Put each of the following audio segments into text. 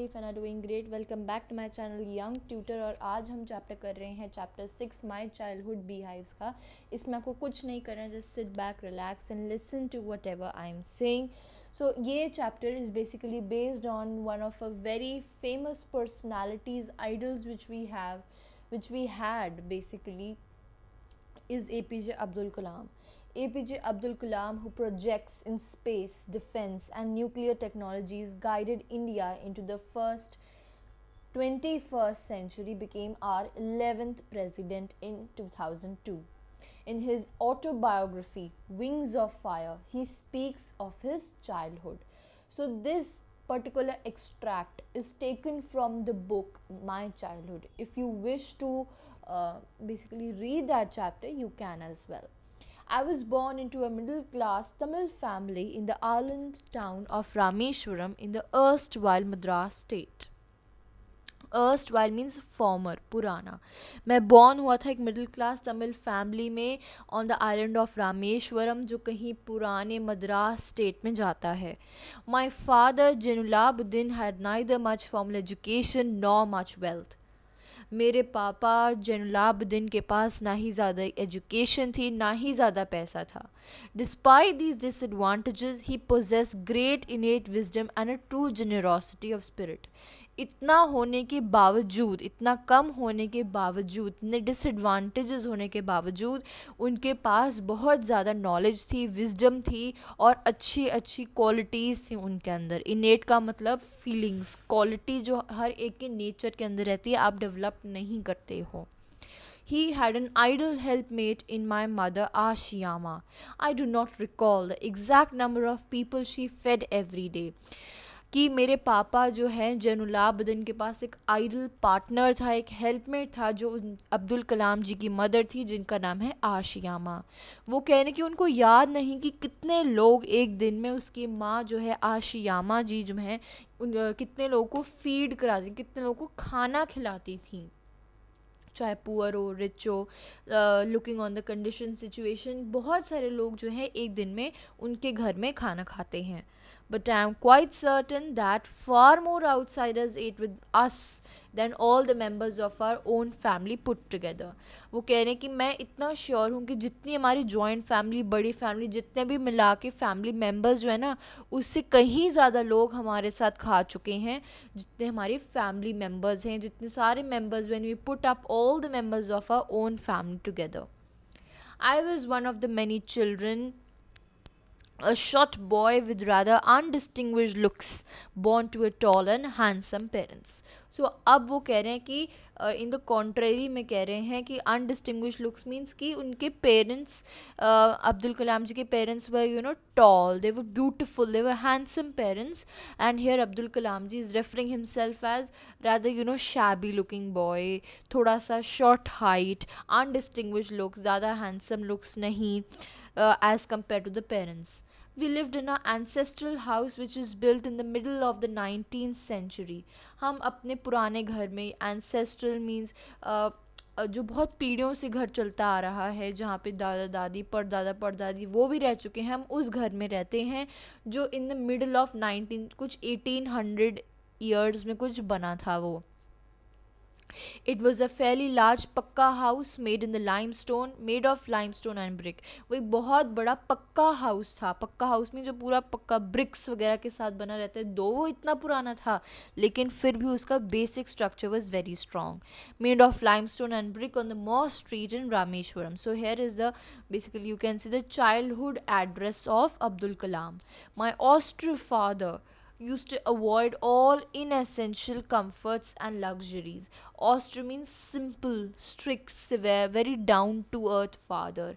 Safe and are doing great. Welcome back to my channel young tutor. और आज हम chapter कर रहे हैं chapter 6 my childhood bee hives का। इसमें आपको कुछ नहीं करना है, just sit back, relax and listen to whatever I am saying. So ये chapter is basically based on one of a very famous personalities, idols which we had basically, is APJ Abdul Kalam. APJ Abdul Kalam, who projects in space, defense, and nuclear technologies, guided India into the first 21st century, became our 11th president in 2002. In his autobiography, Wings of Fire, he speaks of his childhood. So, this particular extract is taken from the book My Childhood. If you wish to basically read that chapter, you can as well. I was born into a middle class Tamil family in the island town of Rameshwaram in the erstwhile Madras state. erstwhile means former, पुराना। मैं born हुआ था एक middle class Tamil family में on the island of Rameswaram, जो कहीं पुराने Madras state में जाता है। My father Jainulabdeen had neither much formal education nor much wealth. मेरे पापा जैनुलाब्दीन के पास ना ही ज़्यादा एजुकेशन थी, ना ही ज़्यादा पैसा था। Despite these disadvantages he possess great innate wisdom and a true generosity of spirit. इतना होने के बावजूद, इतना कम होने के बावजूद, इतने डिसएडवांटेजेस होने के बावजूद उनके पास बहुत ज़्यादा नॉलेज थी, विजडम थी और अच्छी अच्छी क्वालिटीज़ थी उनके अंदर। इनेट का मतलब फीलिंग्स, क्वालिटी जो हर एक के नेचर के अंदर रहती है, आप डेवलप नहीं करते हो। He had an idle helpmate in my mother Ashiyama. I do not recall the exact number of people she fed every day. कि मेरे पापा जो हैं जैनुलाब्दीन के पास एक आइडल पार्टनर था, एक हेल्पमेट था जो अब्दुल कलाम जी की मदर थी, जिनका नाम है आशियामा। वो कह रहे कि उनको याद नहीं कि कितने लोग एक दिन में उसकी माँ जो है आशियामा जी जो हैं कितने लोगों को फीड कराती, कितने लोगों को खाना खिलाती थी, चाहे पुअर हो, रिच हो, looking on the condition situation. बहुत सारे लोग जो हैं एक दिन में उनके घर में खाना खाते हैं। But I am quite certain that far more outsiders ate with us than all the members of our own family put together. वो कह रहे हैं कि मैं इतना श्योर हूँ कि जितनी हमारी जॉइंट फैमिली, बड़ी फैमिली, जितने भी मिला के फैमिली मेम्बर्स जो है ना, उससे कहीं ज़्यादा लोग हमारे साथ खा चुके हैं जितने हमारी फैमिली मेम्बर्स हैं, जितने सारे members when we put up all the members of our own family together. I was one of the many children, a short boy with rather undistinguished looks, born to a tall and handsome parents. So अब वो कह रहे हैं कि in the contrary में कह रहे हैं कि अनडिस्टिंग्विश लुक्स मीन्स कि उनके पेरेंट्स, अब्दुल कलाम जी के parents were tall, they were beautiful, they were handsome parents. And here Abdul Kalam ji is referring himself as rather shabby looking boy, थोड़ा सा शॉर्ट हाइट, अनडिस्टिंग्विश लुक्स, ज़्यादा हैंडसम लुक्स नहीं as compared to the parents. We lived in our ancestral house which was built in the middle of the 19th century. हम अपने पुराने घर में, ancestral means जो बहुत पीढ़ियों से घर चलता आ रहा है, जहाँ पे दादा दादी, परदादा परदादी वो भी रह चुके हैं, हम उस घर में रहते हैं जो in the middle of 1800 years में कुछ बना था वो। It was a fairly large पक्का house made of limestone and brick. वो एक बहुत बड़ा पक्का हाउस था। पक्का हाउस में जो पूरा पक्का ब्रिक्स वगैरह के साथ बना रहता है, दो वो इतना पुराना था लेकिन फिर भी उसका basic structure was very strong. Made of limestone and brick on the Moss Street in Rameshwaram. So here is the, basically you can see the childhood address of Abdul Kalam. My austere father used to avoid all inessential comforts and luxuries. Austere means simple, strict, severe, very down to earth father.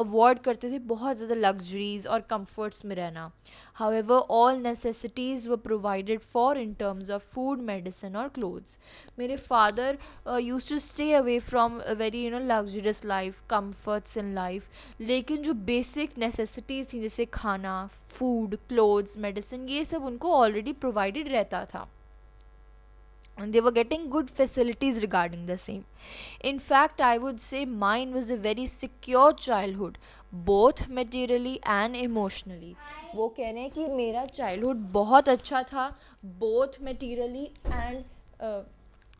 Avoid करते थे बहुत ज़्यादा luxuries और comforts में रहना. However, all necessities were provided for in terms of food, medicine और clothes. मेरे father used to stay away from a very luxurious life, comforts in life. लेकिन जो basic necessities थी जैसे खाना, food, clothes, medicine, ये सब उनको already provided रहता था. and they were getting good facilities regarding the same. In fact, I would say mine was a very secure childhood, both materially and emotionally. वो कह रहे हैं कि मेरा चाइल्डहुड बहुत अच्छा था, both materially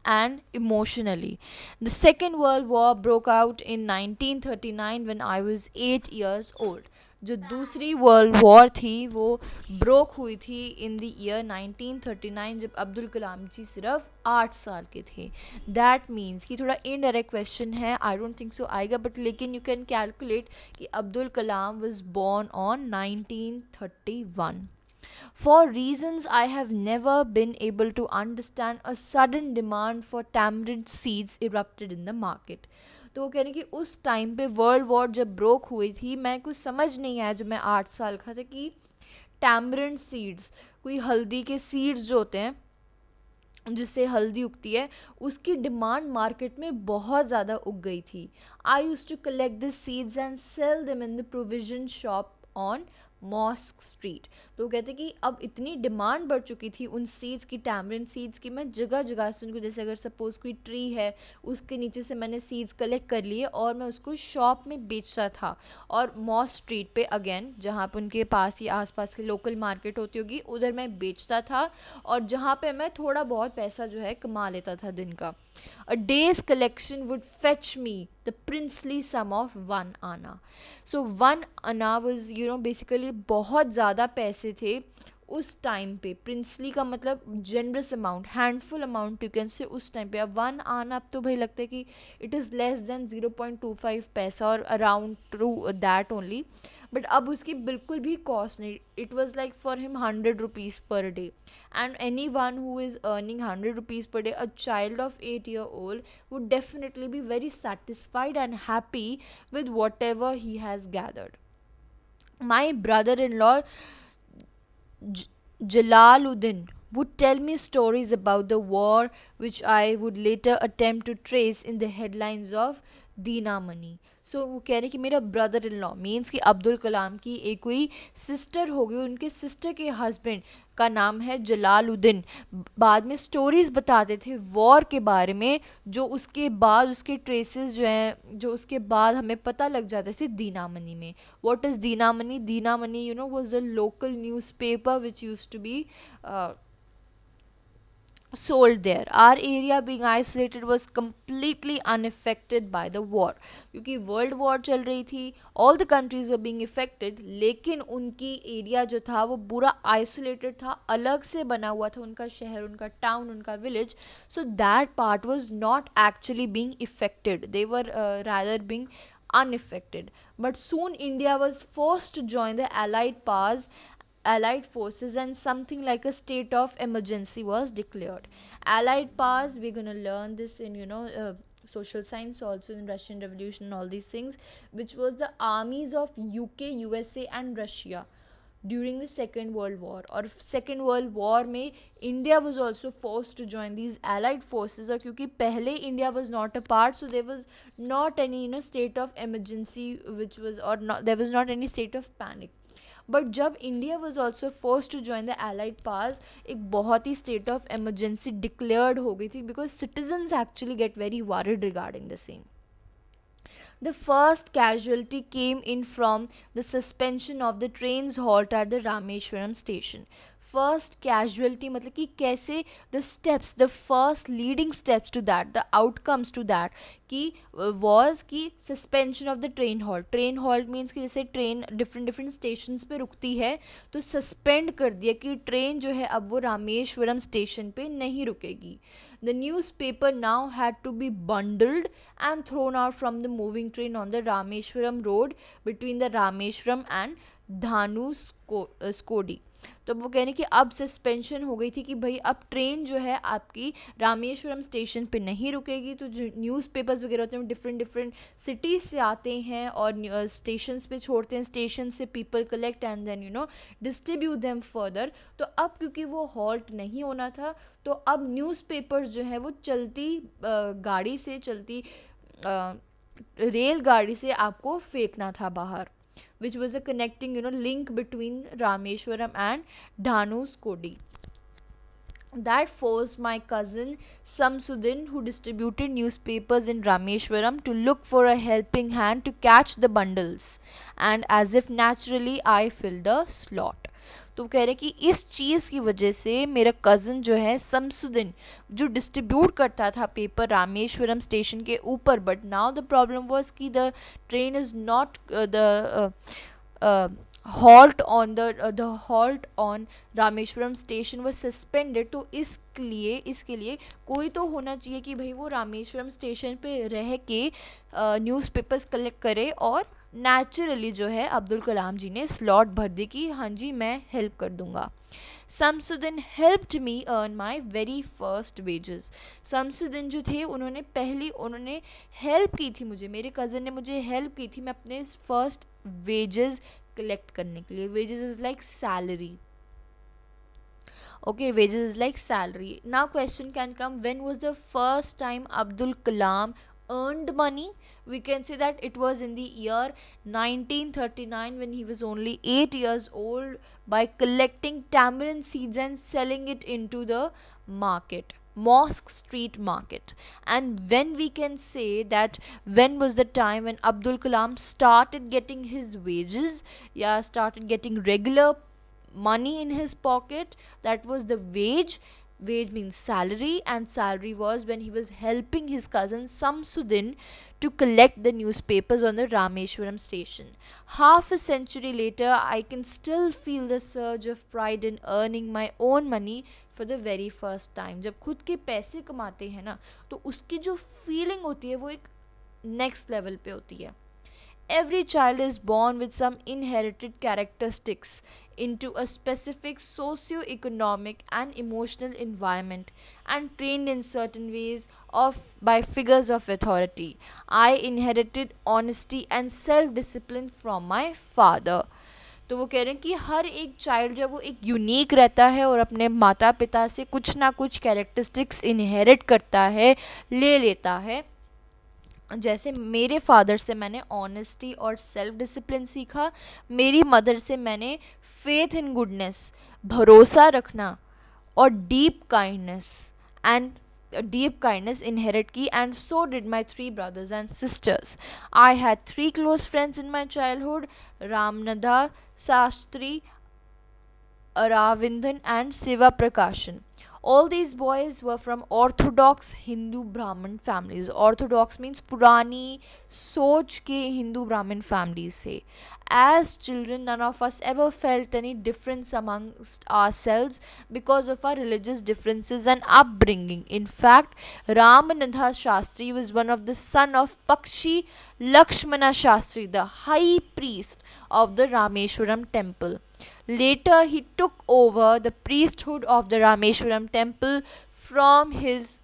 and emotionally. The Second World War broke out in 1939 when I was 8 years old. जो दूसरी वर्ल्ड वॉर थी वो ब्रोक हुई थी इन द ईयर 1939 जब अब्दुल कलाम जी सिर्फ 8 साल के थे. दैट मीन्स कि थोड़ा इनडायरेक्ट क्वेश्चन है, आई डोंट थिंक सो आएगा, बट लेकिन यू कैन कैलकुलेट कि Abdul Kalam was born on 1931. For reasons I have never been able to understand, a sudden demand for tamarind seeds erupted in the market. तो वो कह रहे हैं कि उस टाइम पे वर्ल्ड वॉर जब ब्रोक हुई थी, मैं कुछ समझ नहीं आया जब मैं 8 साल का था कि टैमरिंड सीड्स, कोई हल्दी के सीड्स जो होते हैं जिससे हल्दी उगती है, उसकी डिमांड मार्केट में बहुत ज़्यादा उग गई थी. I use to collect this seeds and sell them in the provision shop on mosque street. तो वो कहते हैं कि अब इतनी डिमांड बढ़ चुकी थी उन सीड्स की, टैमरिन सीड्स की, मैं जगह जगह से उनको, जैसे अगर सपोज़ कोई ट्री है उसके नीचे से मैंने सीड्स कलेक्ट कर लिए और मैं उसको शॉप में बेचता था. और मॉस्क स्ट्रीट पे अगेन, जहाँ पे उनके पास ही आसपास की लोकल मार्केट होती होगी, उधर मैं बेचता था और जहाँ पे मैं थोड़ा बहुत पैसा जो है कमा लेता था दिन का. A day's collection would fetch me the princely sum of 1 आना. So 1 आना was basically बहुत ज़्यादा पैसे थे उस टाइम पे. प्रिंसली का मतलब generous amount, handful amount you can say उस टाइम पे. अब 1 आना अब तो भाई लगता है कि इट इज़ लेस देन 0.25 पैसा और around two that only. But अब उसकी बिल्कुल भी कॉस्ट नहीं. It was like for him 100 rupees per day. And any one who is earning 100 rupees per day, a child of 8 year old would definitely be very satisfied and happy with whatever he has gathered. My brother-in-law Jalaluddin would tell me stories about the war which I would later attempt to trace in the headlines of दीनामनी. सो वो कह रहे कि मेरा brother in law means कि अब्दुल कलाम की एक कोई sister होगी, उनके सिस्टर के हस्बैंड का नाम है जलालुद्दीन, बाद में स्टोरीज़ बताते थे वॉर के बारे में, जो उसके बाद उसके ट्रेसेस जो हैं, जो उसके बाद हमें पता लग जाते थे दीनामनी में. What is Dinamani? Dinamani was a local newspaper which used to be sold there. Our area being isolated was completely unaffected by the war. क्योंकि वर्ल्ड वॉर चल रही थी, all the countries were being affected, लेकिन उनकी एरिया जो था वो पूरा आइसोलेटेड था, अलग से बना हुआ था उनका शहर, उनका टाउन, उनका village. So that part was not actually being affected, they were rather being unaffected. But soon India was forced to join the allied forces and something like a state of emergency was declared. Allied powers, we're going to learn this in social science also, in Russian Revolution and all these things, which was the armies of UK, USA and Russia during the Second World War. और Second World War में India was also forced to join these allied forces, और क्योंकि पहले India was not a part, so there was not any state of emergency which was, or not, there was not any state of panic. But जब India was also force to join the allied powers, एक बहुत ही state of emergency declared हो गई थी, because citizens actually get very worried regarding the same. The first casualty came in from the suspension of the train's halt at the Rameshwaram station. First casualty मतलब कि कैसे the steps, the first leading steps to that, the outcomes to that कि was कि suspension of the train halt. Train halt means कि जैसे train different station पे रुकती है, तो सस्पेंड कर दिया कि ट्रेन जो है अब वो रामेश्वरम स्टेशन पे नहीं रुकेगी. The newspaper now had to be bundled and thrown out from the moving train on the Rameshwaram road between the Rameshwaram and Dhanuskodi. तो वो कह रहे कि अब सस्पेंशन हो गई थी कि भाई अब ट्रेन जो है आपकी रामेश्वरम स्टेशन पे नहीं रुकेगी. तो जो न्यूज़पेपर्स वगैरह होते हैं डिफरेंट सिटीज़ से आते हैं और स्टेशंस पे छोड़ते हैं, स्टेशन से people collect and then distribute them further. तो अब क्योंकि वो हॉल्ट नहीं होना था, तो अब न्यूज़पेपर्स जो है वो चलती गाड़ी से, चलती रेलगाड़ी से आपको फेंकना था बाहर, which was a connecting link between Rameshwaram and Dhanuskodi. that forced my cousin Samsudin, who distributed newspapers in Rameshwaram, to look for a helping hand to catch the bundles. And as if naturally, I filled the slot. तो कह रहे कि इस चीज़ की वजह से मेरा cousin जो है समसुद्दीन, जो डिस्ट्रीब्यूट करता था पेपर रामेश्वरम स्टेशन के ऊपर, but now the problem was कि the train is not the halt on Rameswaram station was suspended. तो इसके लिए कोई तो होना चाहिए कि भाई वो रामेश्वरम स्टेशन पे रह के न्यूज़पेपर्स कलेक्ट करे. और नेचुरली जो है अब्दुल कलाम जी ने स्लॉट भर दी कि हाँ जी मैं हेल्प कर दूंगा. Shamsuddin helped me earn my very first wages. Shamsuddin जो थे उन्होंने हेल्प की थी मुझे, मेरे कज़न ने मुझे हेल्प की थी मैं अपने फर्स्ट वेजेस कलेक्ट करने के लिए. Wages is like salary. Okay, wages is like salary. Now question can come, when was the first time Abdul Kalam earned money? We can say that it was in the year 1939 when he was only 8 years old, by collecting tamarind seeds and selling it into the market, Mosque Street Market. And when we can say that when was the time when Abdul Kalam started getting his wages, yeah, started getting regular money in his pocket, that was the wage means salary, and salary was when he was helping his cousin Samsudin to collect the newspapers on the Rameshwaram station. Half a century later, I can still feel the surge of pride in earning my own money for the very first time. जब खुद के पैसे कमाते हैं ना, तो उसकी जो फीलिंग होती है वो एक नेक्स्ट लेवल पे होती है. Every child is born with some inherited characteristics into a specific socio-economic and emotional environment, and trained in certain ways by figures of authority. I inherited honesty and self-discipline from my father. तो वो कह रहे हैं कि हर एक child जब वो एक यूनिक रहता है और अपने माता पिता से कुछ ना कुछ कैरेक्टरिस्टिक्स इनहेरिट करता है, ले लेता है. जैसे मेरे फादर से मैंने ऑनेस्टी और सेल्फ डिसिप्लिन सीखा, मेरी मदर से मैंने फेथ इन गुडनेस, भरोसा रखना, और डीप काइंडनेस इनहेरिट की. And so did my 3 brothers and sisters. I had 3 close friends in my childhood, Ramnadha Shastri, Aravindan and Siva Prakashan. All these boys were from orthodox Hindu Brahmin families. Orthodox means पुरानी सोच के Hindu Brahmin families से. As children, none of us ever felt any difference amongst ourselves because of our religious differences and upbringing. In fact, Ramanatha Shastri was one of the son of Pakshi Lakshmana Shastri, the high priest of the Rameshwaram temple. Later, he took over the priesthood of the Rameshwaram temple from his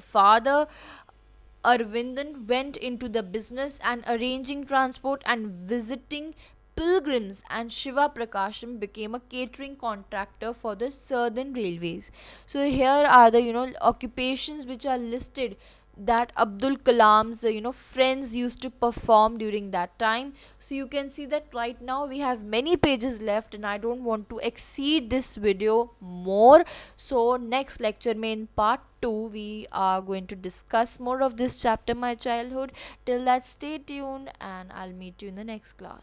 father. Arvindan went into the business and arranging transport and visiting pilgrims, and Shiva Prakasham became a catering contractor for the Southern Railways. So here are the occupations which are listed that Abdul Kalam's friends used to perform during that time. So you can see that right now we have many pages left and I don't want to exceed this video more. So next lecture mein in part 2 we are going to discuss more of this chapter, my childhood. Till that, stay tuned and I'll meet you in the next class.